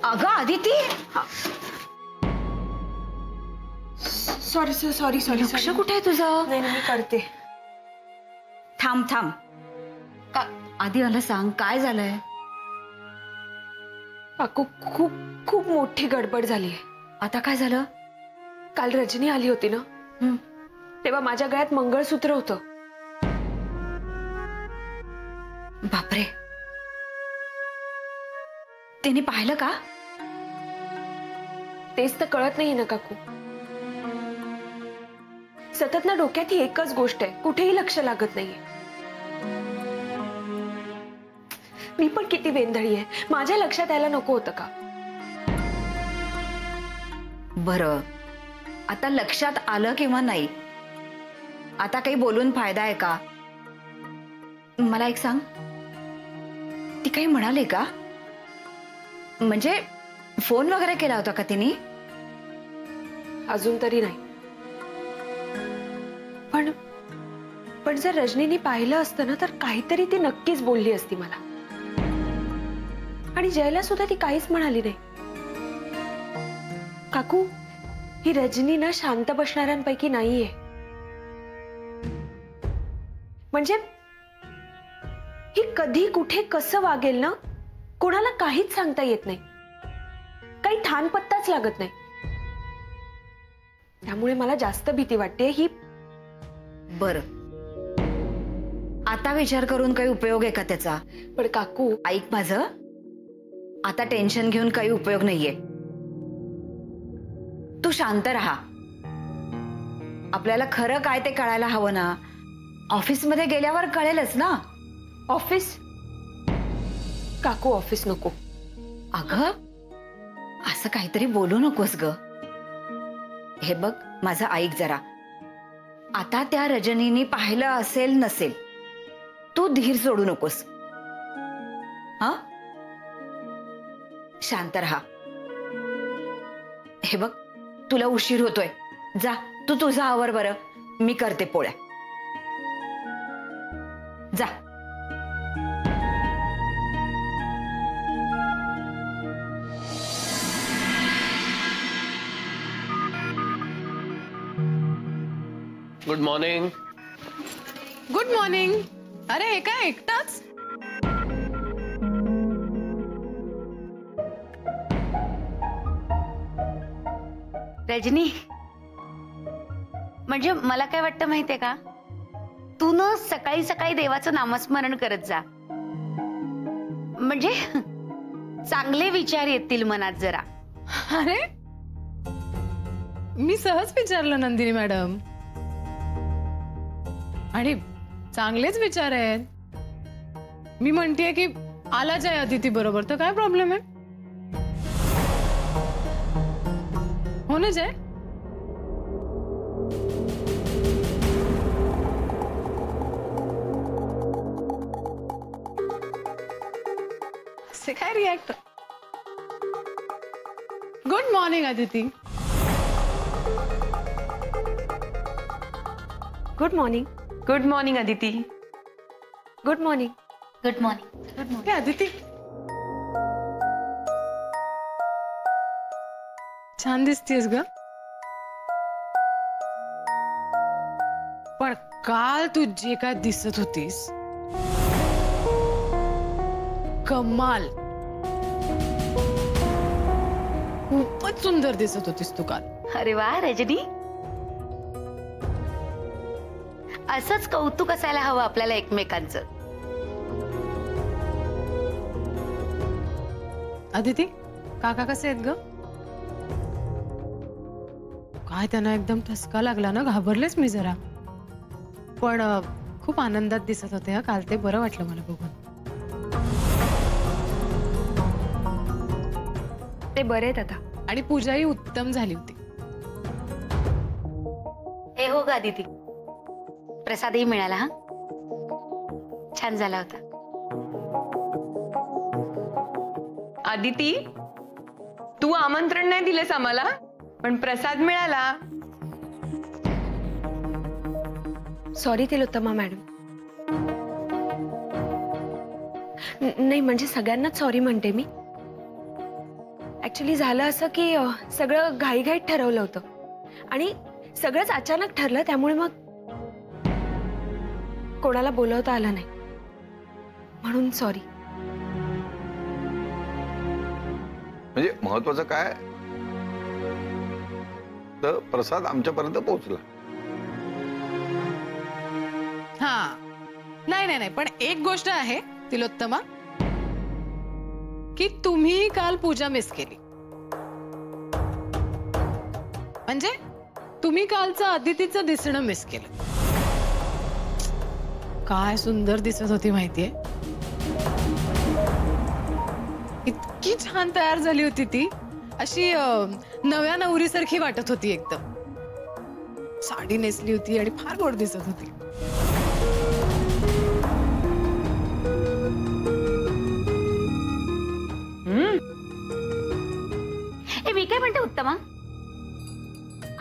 अगं Aditi, sorry sorry sorry. लक्ष कुठे आहे तुझं? नाही मी करते. थांब थांब. आधी मला सांग काय झालंय? काकू खूप खूप मोठी गडबड झाली आहे. आता काय झालं? काल रजनी आली होती ना, तेव्हा माझ्या गळ्यात मंगळसूत्र होतं. बापरे, तिने पाहिलं का? तेच तर कळत नाही ना काकू. सतत ना डोक्यात ही एकच गोष्ट आहे, कुठेही लक्ष लागत नाहीये. मी पण किती वेंधळी आहे, माझ्या लक्षात यायला नको होतं का? बरं, आता लक्षात आलं किंवा नाही, आता काही बोलून फायदा आहे का? मला एक सांग, ती काही म्हणाले का? म्हणजे फोन वगैरे केला होता का तिने? अजून तरी नाही. पण जर रजनीने पाहिलं असतं ना, तर काहीतरी ती नक्कीच बोलली असती मला. आणि जयला सुद्धा ती काहीच म्हणाली नाही. काकू, ही रजनी ना शांत बसणाऱ्यांपैकी नाहीये. म्हणजे ही कधी कुठे कसं वागेल ना, कोणाला काहीच सांगता येत नाही. काही ठाण पत्ताच लागत नाही. त्यामुळे मला जास्त भीती वाटते ही. बरं, आता विचार करून काही उपयोग आहे का त्याचा? पण काकू ऐक माझं, आता टेन्शन घेऊन काही उपयोग नाहीये. तू शांत राहा. आपल्याला खरं काय ते कळायला हवं ना. ऑफिसमध्ये गेल्यावर कळेलच ना. ऑफिस? काकू ऑफिस नको. अगं असं काहीतरी बोलू नकोस ग. हे बघ माझं ऐक जरा. आता त्या रजनीने पाहिलं असेल नसेल, तू धीर सोडू नकोस. हा, शांत रहा. हे बघ तुला उशीर होतोय, जा तू तुझा आवर बरं. मी करते पोळ्या. जा. Good morning. Good morning. अरे हे काय एकटाच? रजनी, म्हणजे मला काय वाटतं माहितीये का, तू न सकाळी सकाळी देवाचं नामस्मरण करत जा. म्हणजे चांगले विचार येतील मनात जरा. अरे मी सहज विचारलं नंदिनी मॅडम, आणि चांगलेच विचार आहेत. मी म्हणतेय की आला जाय अदिती बरोबर, तर काय प्रॉब्लेम आहे? हो ना जय? से काय react? Good morning Aditi. Good morning. Good morning Aditi. Good morning. Good morning. Good morning. Aditi छान दिसतीयस ग. पण काल तू जे काय दिसत होतीस, कमाल. खूपच सुंदर दिसत होतीस तू काल. अरे वा रजनी, असंच कौतुक असायला हवं आपल्याला एकमेकांचं. अदिती काका कसे आहेत ग? काय त्यांना एकदम ठसका लागला ना, घाबरलेच मी जरा. पण खूप आनंदात दिसत होते हा काल ते. बरं वाटलं मला बघून. ते बरे आहेत आता. आणि पूजाही उत्तम झाली होती. हे हो गा दीदी, प्रसादही मिळाला. हा छान झाला होता. अदिती, तू आमंत्रण नाही दिलेस आम्हाला, पण प्रसाद मिळाला. Sorry Tilottama madam. नाही म्हणजे सगळ्यांनाच सॉरी म्हणते मी. ऍक्च्युली झालं असं की सगळं घाईघाईत ठरवलं होतं आणि सगळंच अचानक ठरलं, त्यामुळे मग कोणाला बोलवता आलं नाही, म्हणून सॉरी. म्हणजे महत्वाचं काय तर प्रसाद आमच्यापर्यंत पोहोचला. हा नाही नाही नाही, पण एक गोष्ट आहे तिलोत्तमा, की तुम्ही काल पूजा मिस केली. म्हणजे तुम्ही कालचं अदितीचं दिसणं मिस केलं. काय सुंदर दिसत होती माहितीये, इतकी छान तयार झाली होती ती, अशी नव्या नवरीसारखी वाटत होती एकदम. साडी नेसली होती आणि फार गोड दिसत होती. मी काय म्हणते उत्तमा,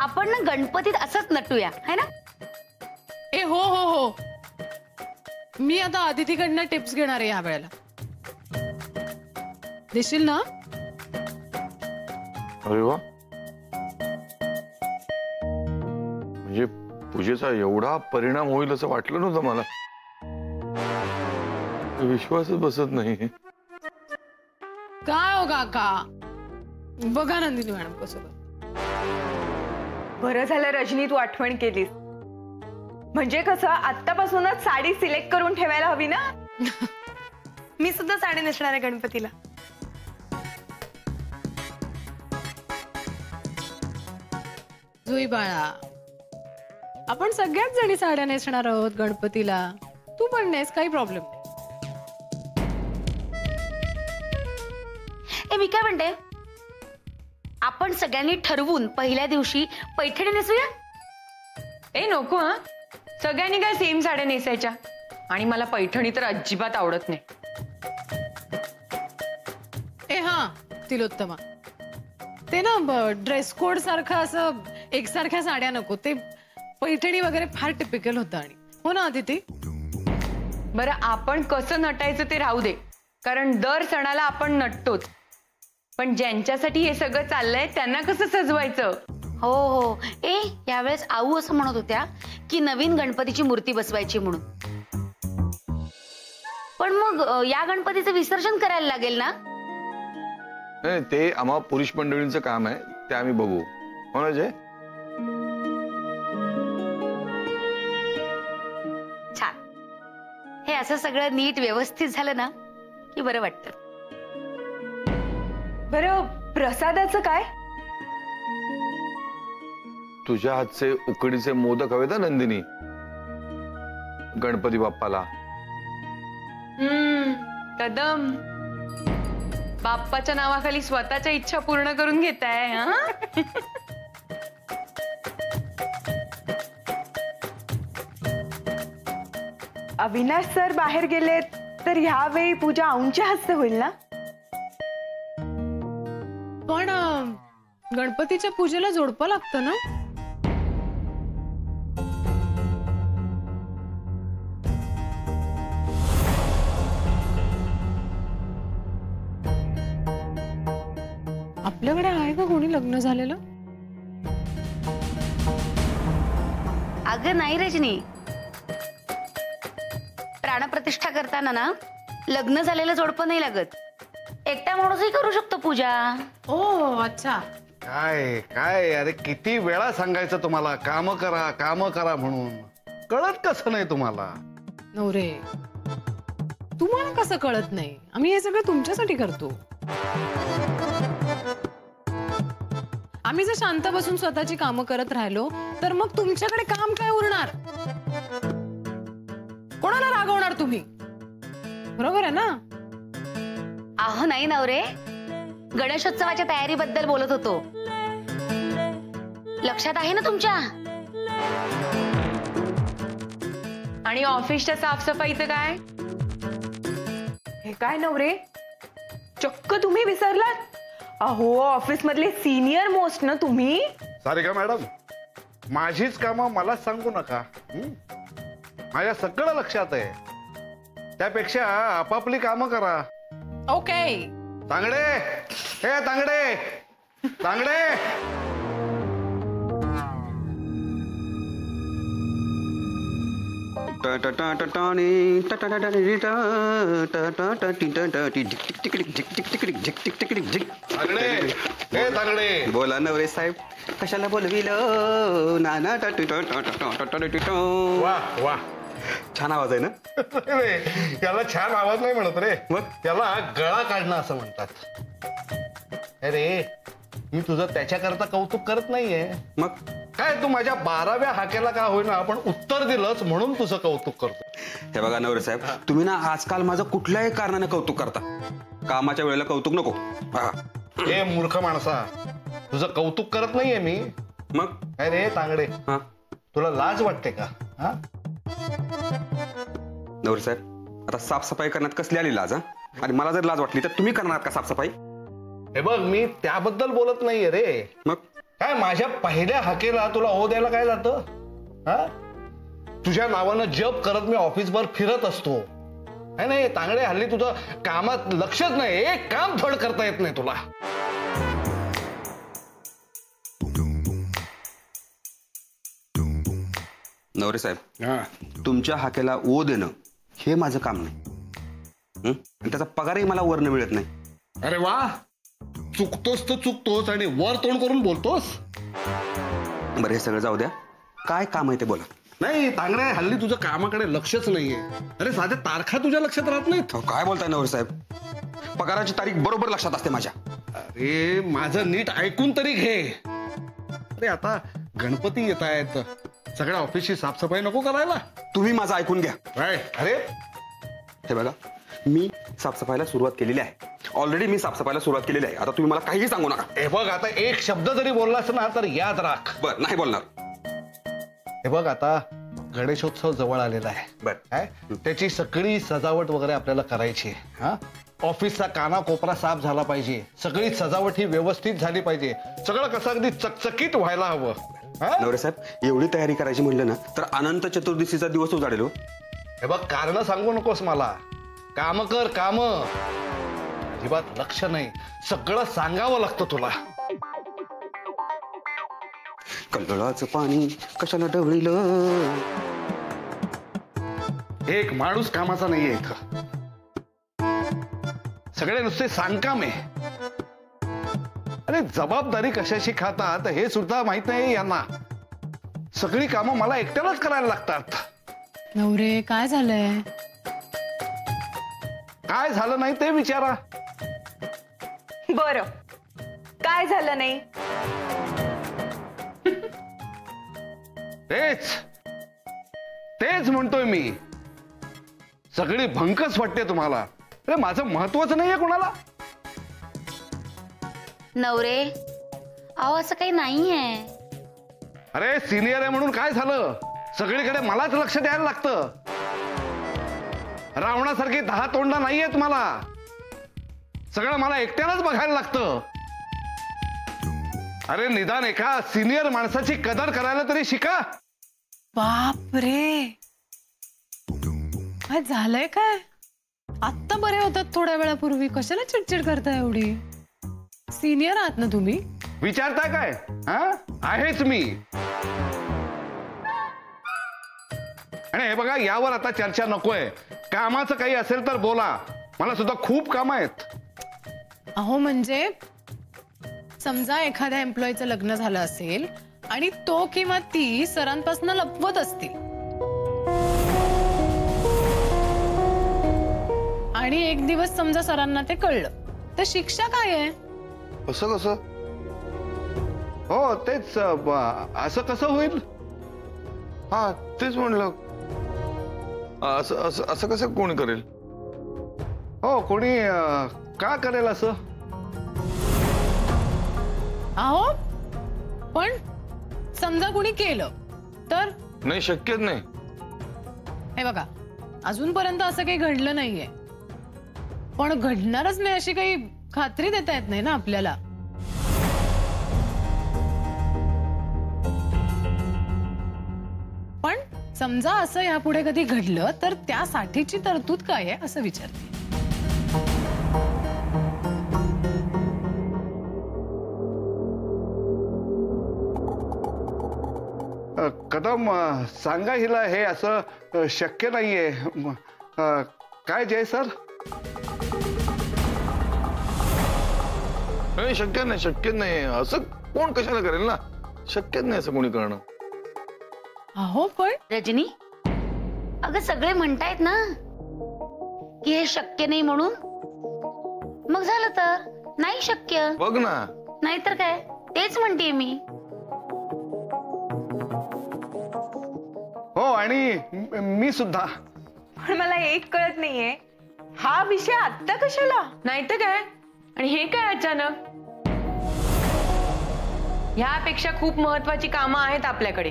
आपण ना गणपतीत असंच नटूया है ना? ए हो हो हो, मी आता अदितीकडनं टिप्स घेणार आहे या वेळेला. देशील ना? अरे वा, म्हणजे पूजेचा एवढा परिणाम होईल असं वाटलं नव्हतं मला. विश्वासच बसत नाही. काय हो काका, बघा नंदिनी मॅडम कसं. बरं झालं रजनी तू आठवण केलीस. म्हणजे कसं आत्तापासूनच साडी सिलेक्ट करून ठेवायला हवी ना. मी सुद्धा साडी नेसणार आहे गणपतीला. जुई बाळा, आपण सगळ्याच जणी साड्या नेसणार आहोत गणपतीला. तू पण नेस, काही प्रॉब्लेम नाही. मी काय म्हणते, आपण सगळ्यांनी ठरवून पहिल्या दिवशी पैठणी नेसूया. ए नको हा, सगळ्यांनी काय सेम साड्या नेसायच्या, आणि मला पैठणी तर अजिबात आवडत नाही. ए हा तिलोत्तमा, ते ना ड्रेस कोड सारखं असं एकसारख्या साड्या नको. ते पैठणी वगैरे फार टिपिकल होतं. आणि हो ना अदिती? बरं आपण कसं नटायचं ते राहू दे, कारण दर सणाला आपण नटतोच. पण ज्यांच्यासाठी हे सगळं चाललंय त्यांना कसं सजवायचं? हो हो, यावेळेस आऊ असं म्हणत होत्या की नवीन गणपतीची मूर्ती बसवायची म्हणून. पण मग या गणपतीचं विसर्जन करायला लागेल ना? नाही, ते आम्हा पुरुष मंडळींचं काम आहे, ते आम्ही बघू. हो ना जय? छान. हे असं सगळं नीट व्यवस्थित झालं ना की बरं वाटतं. बरं प्रसादाचं काय? तुझ्या हातचे उकडीचे मोदक हवेत ना नंदिनी गणपती बाप्पाला. कदम, बाप्पाच्या नावाखाली स्वतःच्या इच्छा पूर्ण करून घेताय. अविनाश सर बाहेर गेलेत तर ह्यावेळी पूजा आमच्या हस्ते होईल ना? पण गणपतीच्या पूजेला जोडपं लागतं ना? आपल्याकडे आहे का कोणी लग्न झालेलं? अगं नाही रजनी, प्राणप्रतिष्ठा करताना ना लग्न झालेलं जोडपं नाही लागत. एकटा माणूसही करू शकतो पूजा. ओ अच्छा. काय काय अरे किती वेळा सांगायचं तुम्हाला, काम करा म्हणून. कळत कसं नाही तुम्हाला? नवरे, तुम्हाला कसं कळत नाही? आम्ही हे सगळं तुमच्यासाठी करतो. आम्ही जर शांत बसून स्वतःची कामं करत राहिलो तर मग तुमच्याकडे काम काय उरणार? कोणाला रागवणार तुम्ही? बरोबर आहे ना? आहो नाही नवरे, गणेशोत्सवाच्या तयारीबद्दल बोलत होतो. लक्षात आहे ना तुमच्या? आणि ऑफिसच्या साफसफाईचं काय? हे काय नवरे, चक्क तुम्ही विसरलात? अहो ऑफिस मधले सिनियर मोस्ट ना तुम्ही. सारिका मॅडम, माझीच कामं मला सांगू नका. माझ्या सगळं लक्षात आहे. त्यापेक्षा आपापली कामं करा. ओके. चांगले हे तांगडे तांगडे तांगडे हे तांगडे बोला नवरे साहेब कशाला बोलविलं नाना वा वा छान आवाज आहे ना. रे, याला छान आवाज नाही म्हणत रे, मग? त्याला गळा काढणं असं म्हणतात. अरे मी तुझं त्याच्याकरता कौतुक करत नाहीये. मग काय तू माझ्या 12व्या हाकेला का होईना आपण उत्तर दिलंच म्हणून तुझं कौतुक करतो. हे बघा नवरे साहेब, तुम्ही ना आजकाल माझं कुठल्याही कारणाने कौतुक करता. कामाच्या वेळेला कौतुक नको. हा. हे मूर्ख माणसा, तुझं कौतुक करत नाहीये मी. मग अरे तांगडे, हा तुला लाज वाटते का? हा नवरे साहेब, आता साफसफाई करण्यात कसली आली लाज? हा? आणि मला जर लाज वाटली तर तुम्ही करणार का साफसफाई? हे बघ, मी त्याबद्दल बोलत नाहीये रे. मग काय माझ्या पहिल्या हाकेला तुला ओ द्यायला काय जातं? हा तुझ्या नावानं जप करत मी ऑफिसभर फिरत असतो. नाही तांगडे, हल्ली तुझं कामात लक्षच नाही. एक काम थोडं करता येत नाही तुला. नवरे साहेब, तुमच्या हाकेला ओ देणं हे माझं काम नाही. आणि त्याचा पगारही मला वरनं मिळत नाही. अरे वा, चुकतोस तर चुकतोस आणि वर तोंड करून बोलतोस. बरं, हे सगळं जाऊ द्या. काय काम आहे ते बोला. नाही तांगडे, हल्ली तुझं कामाकडे लक्षच नाहीये. अरे साध्या तारखा तुझ्या लक्षात राहत नाहीत. अहो, काय बोलताय नवरे साहेब? पगाराची तारीख बरोबर लक्षात असते माझ्या. अरे माझं नीट ऐकून तरी घे. अरे आता गणपती येत आहेत, सगळ्या ऑफिसची साफसफाई नको करायला? तुम्ही माझं ऐकून घ्या. अरे हे बघा, मी साफसफाईला सुरुवात केलेली आहे. ऑलरेडी मी साफसफाईला सुरुवात केलेली आहे. आता तुम्ही मला काहीही सांगू नका. हे बघ, आता एक शब्द जरी बोललास ना तर याद राख. बर, नाही बोलणार. हे बघ, आता गणेशोत्सव जवळ आलेला आहे. बर. काय त्याची सगळी सजावट वगैरे आपल्याला करायची. हा ऑफिसचा कानाकोपरा साफ झाला पाहिजे. सगळी सजावट ही व्यवस्थित झाली पाहिजे. सगळं कसं अगदी चकचकीत व्हायला हवं. नवरे साहेब, एवढी तयारी करायची म्हणलं ना तर अनंत चतुर्दशीचा दिवस उजाडेल. हे बघ, कारण सांगू नकोस मला. काम कर, काम. अजिबात लक्ष नाही. सगळं सांगावं लागतं तुला. कल्लोळाचं पाणी कशाला ढवळीलं. एक माणूस कामाचा नाहीये इथं. सगळे नुसते सांगकाम आहे. अरे जबाबदारी कशाशी खातात हे सुद्धा माहित नाही यांना. सगळी कामं मला एकट्यालाच करायला लागतात. नवरे, काय झालंय? काय झालं नाही ते विचारा. बरं, काय झालं नाही? तेच म्हणतोय मी. सगळी भंकच वाटते तुम्हाला. अरे माझं महत्वच नाहीये कोणाला. नवरे, अहो असं काही नाहीये. अरे सिनियर आहे म्हणून काय झालं? सगळीकडे मलाच लक्ष द्यायला लागतं. रावणासारखी 10 तोंडा नाहीयेत मला. सगळं मला एकट्यालाच बघायला लागतं. अरे निदान एका सिनियर माणसाची कदर करायला तरी शिका. बाप रे, काय झालंय? काय आत्ता बरे होतात थोड्या वेळापूर्वी, कशाला चिडचिड करताय एवढी? सिनियर आहात ना तुम्ही? विचारताय काय? हा आहेच मी. आणि हे बघा, यावर आता चर्चा नकोय. कामाचं काही असेल तर बोला. मला सुद्धा खूप काम आहेत. अहो म्हणजे समजा एखाद्या एम्प्लॉईचं लग्न झालं असेल आणि तो किंवा ती सरांपासून लपवत असतील आणि एक दिवस समजा सरांना ते कळलं, तर शिक्षा काय आहे? असं कसं? हो तेच. असं कसं होईल? हा तेच म्हणलं. असं कसं कोणी करेल? हो, कोणी का करेल असं? अहो पण समजा कुणी केलं तर? नाही, शक्यच नाही. हे बघा, अजूनपर्यंत असं काही घडलं नाहीये, पण घडणारच नाही अशी काही खात्री देता येत नाही ना आपल्याला. पण समजा असं यापुढे कधी घडलं तर त्यासाठीची तरतूद काय आहे असं विचारते. कदम सांगा हिला हे असं शक्य नाहीये. काय जय सर? शक्य नाही, शक्य नाही. असं कोण कशाला करेल ना. शक्यच नाही असं कोणी करणं. अहो पण रजनी, अगं सगळे म्हणतायत ना की हे शक्य नाही म्हणून. मग झालं तर नाही शक्य. बघ ना. नाहीतर काय, तेच म्हणते मी. हो, आणि मी सुद्धा. पण मला एक कळत नाहीये, हा विषय आत्ता कशाला? नाहीतर काय, आणि हे काय अचानक? ह्यापेक्षा खूप महत्वाची कामं आहेत आपल्याकडे.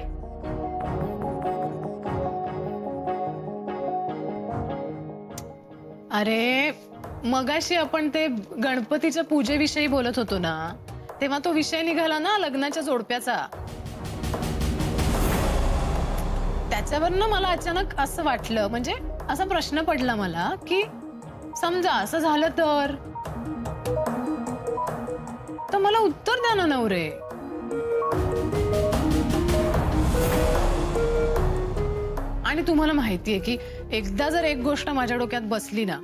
अरे मगाशी आपण ते गणपतीच्या पूजेविषयी बोलत होतो ना, तेव्हा तो विषय निघाला ना लग्नाच्या जोडप्याचा. त्याच्यावरनं मला अचानक असं वाटलं, म्हणजे असा प्रश्न पडला मला की समजा असं झालं तर मला उत्तर द्या ना नवरे. आणि तुम्हाला माहितीये की एकदा जर एक गोष्ट माझ्या डोक्यात बसली ना,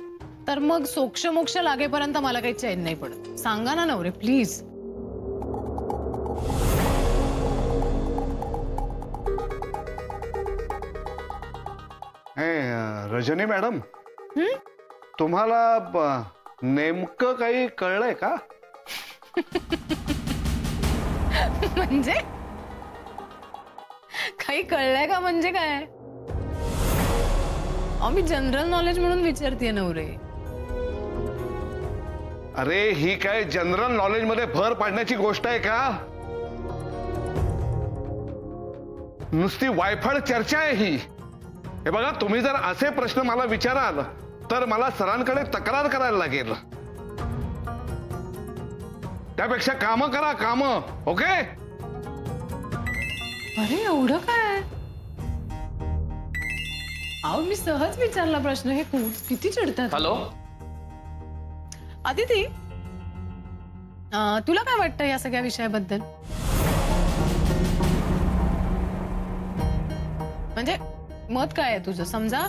तर मग सोक्ष मोक्ष लागेपर्यंत मला काही चैन नाही पडत. सांगा ना नवरे प्लीज. रजनी मॅडम, तुम्हाला नेमकं काही कळलंय का? म्हणजे काही कळलंय का म्हणजे काय? मी जनरल नॉलेज म्हणून विचारतेय नवरे. अरे ही काय जनरल नॉलेज मध्ये भर पाडण्याची गोष्ट आहे का? नुसती वायफळ चर्चा आहे ही. हे बघा, तुम्ही जर असे प्रश्न मला विचाराल तर मला सरांकडे तक्रार करायला लागेल. त्यापेक्षा काम करा, काम. ओके? अरे एवढं काय? अहो मी सहज विचारला प्रश्न. हे किती चिडतात. हॅलो अदिती, तुला काय वाटतं या सगळ्या विषयाबद्दल? म्हणजे मत काय आहे तुझं? समजा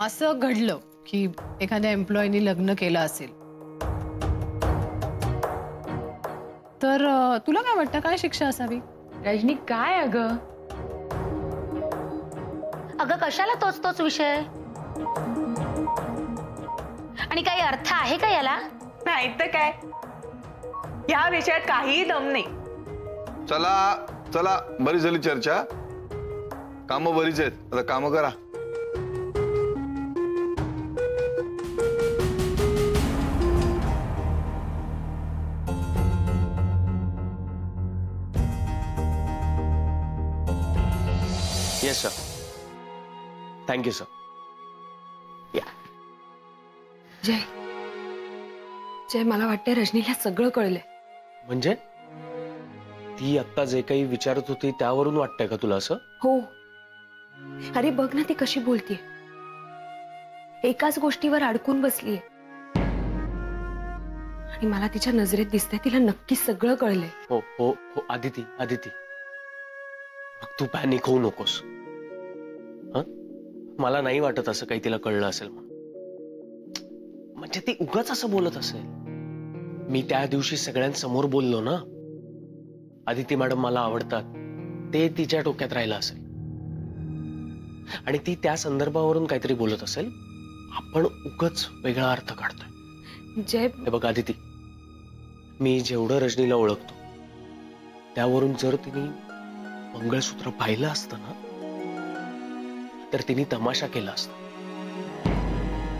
असं घडलं की एखाद्या एम्प्लॉयनी लग्न केलं असेल, तर तुला काय वाटतं काय शिक्षा असावी? रजनी काय अगं कशाला तोच तोच विषय? आणि काही अर्थ आहे का याला? नाही तर काय, या विषयात काहीही दम नाही. चला चला, बरी झाली चर्चा. कामं बरीच आहेत, आता कामं करा. Yes sir. Thank you sir. Jay, Jay, मला वाटतंय रजनीला सगळं कळलंय. म्हणजे ती आता जे काही विचारत होती त्यावरून वाटतंय का तुला असं? हो. अरे बघ ना ती कशी बोलतीये. एकाच गोष्टीवर अडकून बसलीये. आणि मला तिच्या नजरेत दिसतंय तिला नक्की सगळं कळलंय. हो हो हो आदिती, आदिती तू पॅनिक होऊ नकोस. मला नाही वाटत असं काही तिला कळलं असेल. म्हणजे ती उगाच असं बोलत असेल. मी त्या दिवशी सगळ्यांसमोर बोललो ना, आदिती मॅडम मला आवडतात, ते तिच्या डोक्यात राहिलं असेल आणि ती त्या संदर्भावरून काहीतरी बोलत असेल. आपण उगाच वेगळा अर्थ काढतोय. जय, हे बघ आदिती, मी जेवढं रजनीला ओळखतो त्यावरून जर तिने मंगळसूत्र पाहिलं असतं ना, तर तिने तमाशा केला असता.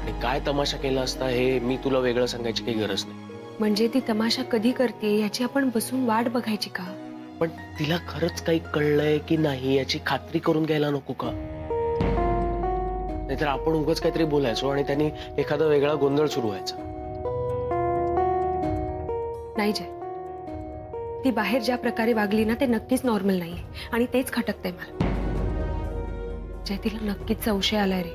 आणि काय तमाशा केला असता हे मी तुला वेगळं सांगायची काही गरज नाही. म्हणजे ती तमाशा कधी करते याची आपण बसून वाट बघायची का? पण तिला खरंच काही कळलंय की नाही याची खात्री करून घ्यायला नको का? नाहीतर आपण उगाच काहीतरी बोलायचो आणि त्यांनी एखादा वेगळा गोंधळ सुरू व्हायचा. नाही जय, ती बाहेर ज्या प्रकारे वागली ना ते नक्कीच नॉर्मल नाहीये आणि तेच खटकतंय मला. जय, तिला नक्कीच संशय आलाय रे.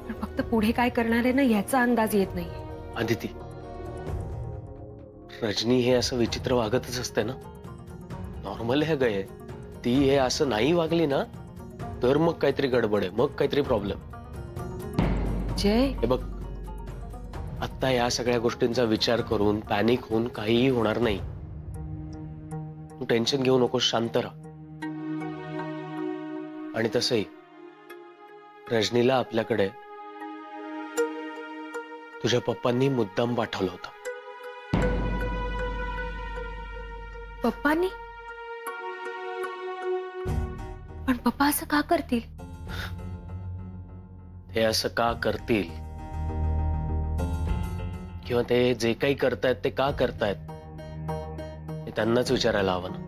पण फक्त पुढे काय करणार आहे ना याचा अंदाज येत नाहीये. आदिती, रजनी हे असं विचित्र वागतच असते ना, नॉर्मल आहे गय, ती हे असं नाही वागली ना तर मग काहीतरी गडबड आहे, मग काहीतरी प्रॉब्लेम. जय, हे बघ, आता या सगळ्या गोष्टींचा विचार करून पॅनिक होऊन काहीही होणार नाही. तू टेन्शन घेऊ नको, शांत राहा. आणि तसंही रजनीला आपल्याकडे तुझ्या पप्पांनी मुद्दाम पाठवलं होतं. पप्पानी? पण पप्पा असं का करतील? हे असं का करतील किंवा ते जे काही करतायत ते का करतायत हे त्यांनाच विचारायला हवं ना.